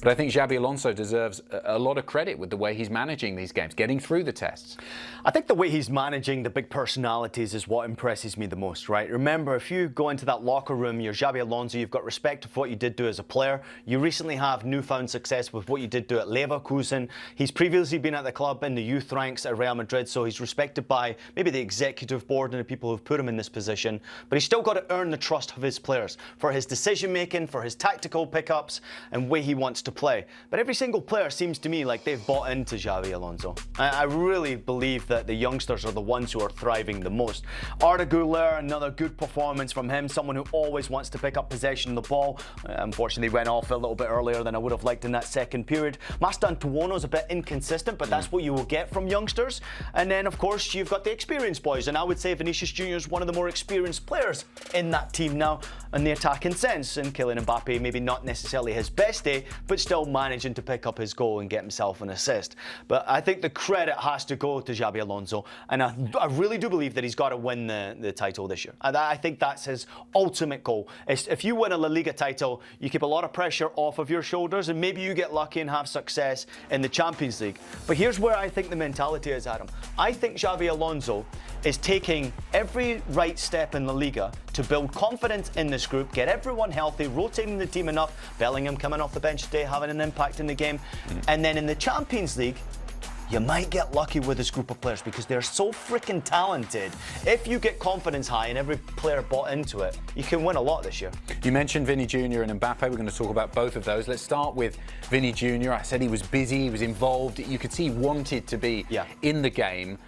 But I think Xabi Alonso deserves a lot of credit with the way he's managing these games, getting through the tests. I think the way he's managing the big personalities is what impresses me the most, right? Remember, if you go into that locker room, you're Xabi Alonso, you've got respect for what you did do as a player. You recently have newfound success with what you did do at Leverkusen. He's previously been at the club in the youth ranks at Real Madrid, so he's respected by maybe the executive board and the people who've put him in this position. But he's still got to earn the trust of his players for his decision-making, for his tactical pickups and way he wants to play. But every single player seems to me like they've bought into Xabi Alonso. I really believe that the youngsters are the ones who are thriving the most. Arda Güler, another good performance from him, someone who always wants to pick up possession of the ball. Unfortunately went off a little bit earlier than I would have liked in that second period. Mastantuono's a bit inconsistent, but that's what you will get from youngsters. And then, of course, you've got the experienced boys, and I would say Vinicius Jr is one of the more experienced players in that team now in the attacking sense. And Kylian Mbappé, maybe not necessarily his best day, but still managing to pick up his goal and get himself an assist. But I think the credit has to go to Xabi Alonso, and I really do believe that he's got to win the title this year. And I think that's his ultimate goal. If you win a La Liga title, you keep a lot of pressure off of your shoulders, and maybe you get lucky and have success in the Champions League. But here's where I think the mentality is, Adam. I think Xabi Alonso is taking every right step in La Liga to build confidence in this group, get everyone healthy, rotating the team enough, Bellingham coming off the bench today, having an impact in the game. And then in the Champions League, you might get lucky with this group of players because they're so freaking talented. If you get confidence high and every player bought into it, you can win a lot this year. You mentioned Vini Jr and Mbappe. We're going to talk about both of those. Let's start with Vini Jr. I said he was busy, he was involved. You could see he wanted to be in the game.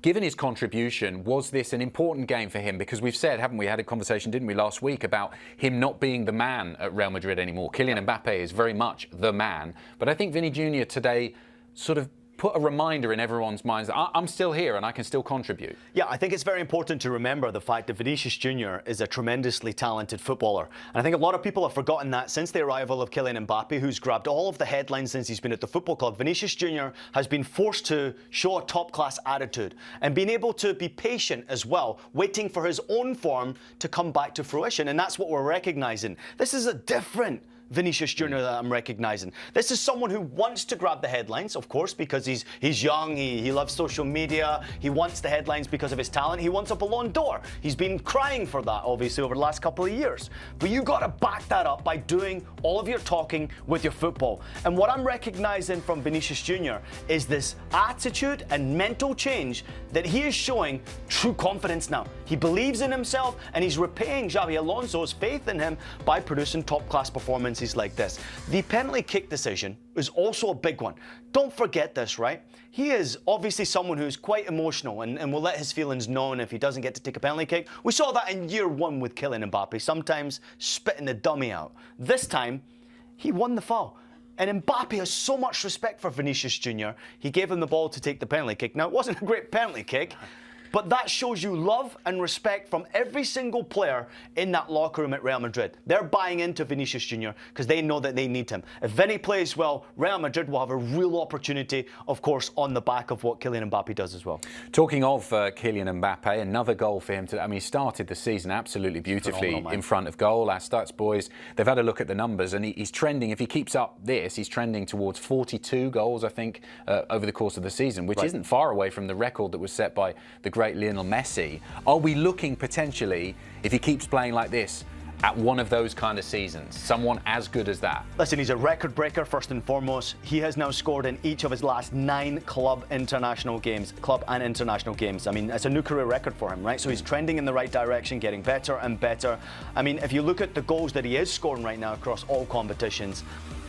Given his contribution, was this an important game for him? Because we've said, haven't we, had a conversation, didn't we, last week about him not being the man at Real Madrid anymore. Kylian Mbappé is very much the man. But I think Vini Jr today sort of put a reminder in everyone's minds that I'm still here and I can still contribute. Yeah, I think it's very important to remember the fact that Vinicius Jr is a tremendously talented footballer. And I think a lot of people have forgotten that since the arrival of Kylian Mbappé, who's grabbed all of the headlines since he's been at the football club. Vinicius Jr has been forced to show a top-class attitude and being able to be patient as well, waiting for his own form to come back to fruition. And that's what we're recognizing. This is a different Vinicius Jr that I'm recognizing. This is someone who wants to grab the headlines, of course, because he's young, he loves social media, he wants the headlines because of his talent, he wants a Ballon d'Or. He's been crying for that, obviously, over the last couple of years. But you got to back that up by doing all of your talking with your football. And what I'm recognizing from Vinicius Jr is this attitude and mental change that he is showing true confidence now. He believes in himself, and he's repaying Xabi Alonso's faith in him by producing top-class performances like this. The penalty kick decision is also a big one. Don't forget this, right? He is obviously someone who's quite emotional and will let his feelings known if he doesn't get to take a penalty kick. We saw that in year one with Kylian Mbappé, sometimes spitting the dummy out. This time, he won the foul. And Mbappé has so much respect for Vinicius Jr. He gave him the ball to take the penalty kick. Now, it wasn't a great penalty kick, but that shows you love and respect from every single player in that locker room at Real Madrid. They're buying into Vinicius Jr because they know that they need him. If Vinny plays well, Real Madrid will have a real opportunity, of course, on the back of what Kylian Mbappé does as well. Talking of Kylian Mbappé, another goal for him today. I mean, he started the season absolutely beautifully in front of goal. Our stats boys, they've had a look at the numbers, and he's trending, if he keeps up this, he's trending towards 42 goals, I think, over the course of the season, which isn't far away from the record that was set by the great Lionel Messi. Are we looking potentially, if he keeps playing like this, at one of those kind of seasons, someone as good as that? Listen, he's a record breaker first and foremost. He has now scored in each of his last 9 club and international games. I mean, it's a new career record for him, right? So he's trending in the right direction, getting better and better. I mean, if you look at the goals that he is scoring right now across all competitions,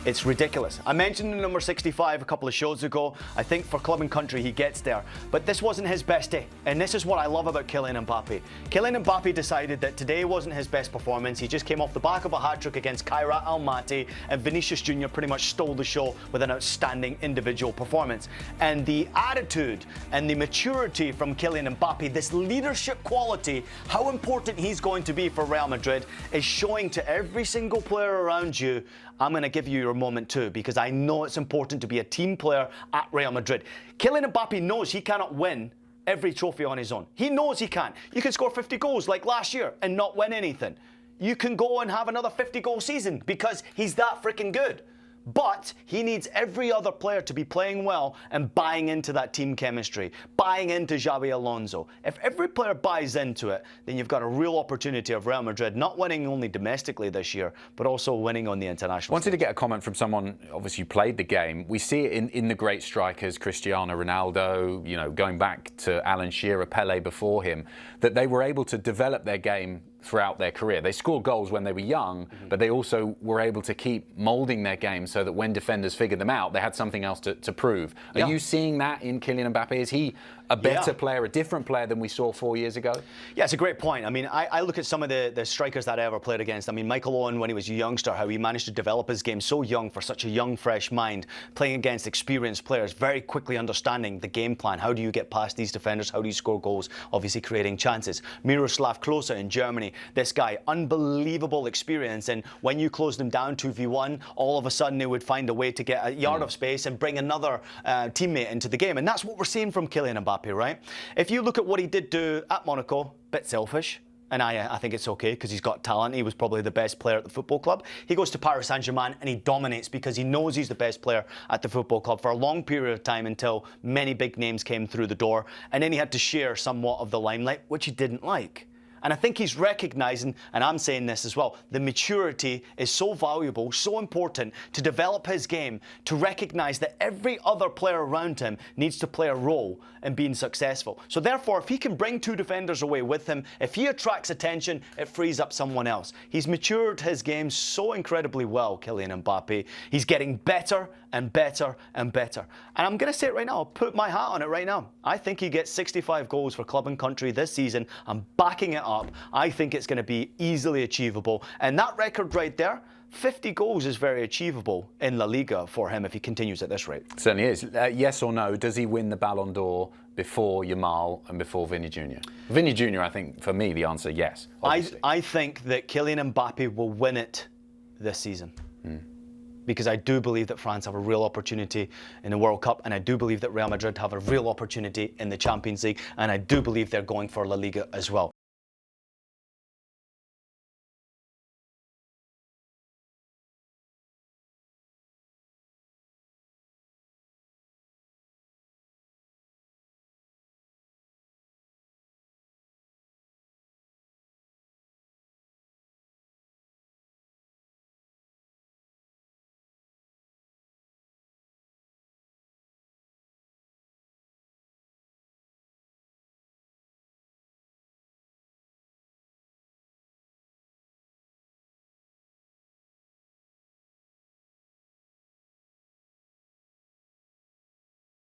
it's ridiculous. I mentioned the number 65 a couple of shows ago. I think for club and country he gets there. But this wasn't his best day. And this is what I love about Kylian Mbappé. Kylian Mbappé decided that today wasn't his best performance. He just came off the back of a hat-trick against Kairat Almaty, and Vinicius Jr pretty much stole the show with an outstanding individual performance. And the attitude and the maturity from Kylian Mbappé, this leadership quality, how important he's going to be for Real Madrid, is showing to every single player around you, I'm going to give you your moment too, because I know it's important to be a team player at Real Madrid. Kylian Mbappé knows he cannot win every trophy on his own. He knows he can't. You can score 50 goals like last year and not win anything. You can go and have another 50-goal season because he's that freaking good. But he needs every other player to be playing well and buying into that team chemistry, buying into Xabi Alonso. If every player buys into it, then you've got a real opportunity of Real Madrid not winning only domestically this year, but also winning on the international Wanted stage. to get a comment from someone, obviously, who played the game. We see it in the great strikers, Cristiano Ronaldo, you know, going back to Alan Shearer, Pele before him, that they were able to develop their game throughout their career. They scored goals when they were young, but they also were able to keep moulding their game so that when defenders figured them out, they had something else to prove. Are you seeing that in Kylian Mbappé? Is he a better player, a different player than we saw 4 years ago? Yeah, it's a great point. I mean, I look at some of the strikers that I ever played against. I mean, Michael Owen, when he was a youngster, how he managed to develop his game so young for such a young, fresh mind, playing against experienced players, very quickly understanding the game plan. How do you get past these defenders? How do you score goals? Obviously creating chances. Miroslav Klose in Germany, this guy, unbelievable experience. And when you closed him down 2v1, all of a sudden they would find a way to get a yard of space and bring another teammate into the game. And that's what we're seeing from Kylian Mbappé, right? If you look at what he did do at Monaco, bit selfish. And I think it's okay because he's got talent. He was probably the best player at the football club. He goes to Paris Saint-Germain and he dominates because he knows he's the best player at the football club for a long period of time until many big names came through the door. And then he had to share somewhat of the limelight, which he didn't like. And I think he's recognizing, and I'm saying this as well, the maturity is so valuable, so important to develop his game, to recognize that every other player around him needs to play a role in being successful. So therefore, if he can bring two defenders away with him, if he attracts attention, it frees up someone else. He's matured his game so incredibly well, Kylian Mbappé. He's getting better and better and better. And I'm going to say it right now, I'll put my hat on it right now. I think he gets 65 goals for club and country this season. I'm backing it up. I think it's going to be easily achievable. And that record right there, 50 goals is very achievable in La Liga for him if he continues at this rate. Certainly is. Yes or no, does he win the Ballon d'Or before Yamal and before Vini Jr? Vini Jr, I think, for me, the answer, yes. I think that Kylian Mbappé will win it this season. Because I do believe that France have a real opportunity in the World Cup, and I do believe that Real Madrid have a real opportunity in the Champions League, and I do believe they're going for La Liga as well.